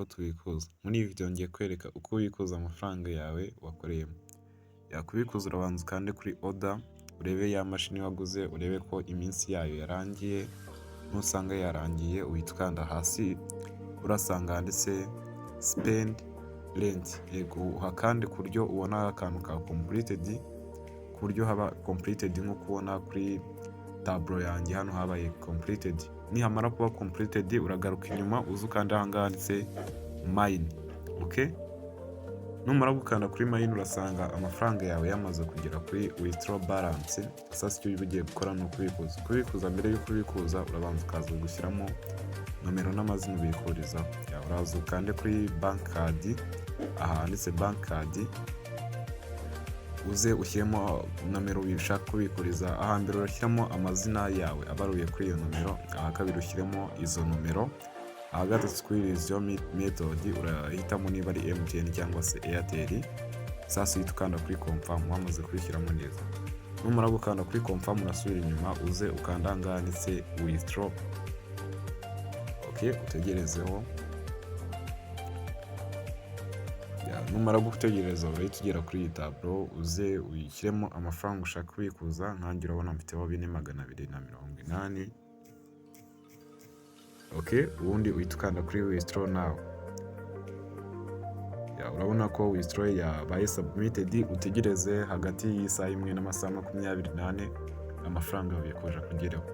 uko tubikuza. Muri iyi video ngiye kwereka uko ubikuza amafaranga yawe wakoreyemo. Yakubikuza urabanza ukande kuri order, urebe ya mashini waguze, urebe ko iminsi yayo yarangiye. Nusanga yarangiye uhita ukanda hasi urasanga handitse spend rent. Yego uhakande ku buryo ubona akantu ka completed, ku buryo haba completed nko kubona kuri tableau yanjye hano habaye completed. Nihamara kuba completed uragaruka inyuma uza ukanda ahangaha handitse mine. Okay, numara gukanda kuri mine urasanga amafaranga yawe yamaze kugera kuri withdraw balance. Sasa icyo ugiye gukora ni ukubikuza. Kubikuza mbere y'uko ubikuza urabanza ukaza gushyiramo nomero n'amazina ubikurizaho. Uraza ukande kuri bank card, aha handitse bank card, uze ushyiremo nomero wishaka kubikuriza. Aha mbere urashyiramo amazina yawe abaruye kuri iyo nomero, aha kabiri ushyiremo izo nomero, aha gatatu kuri izo method urahitamo niba ari MTN cyangwa se Airtel. Sasa uhita ukanda kuri confirm wamaze kubishyiramo neza. Numara gukanda kuri confirm urasubira inyuma uze ukanda ahangaha handitse withdraw. Okay, utegerezeho. Numara gutegereza urahita ugera kuri iyi tableau uze uyishyiremo amafaranga ushaka kubikuza. Nkanjye urabona mfiteho 4280. Okay, ubundi uhita ukanda kuri withdraw now. Urabona ko withdraw yabaye submitted. Utegereze hagati y'isaha imwe n'amasaha 28 amafaranga yawe yakoje kugeraho.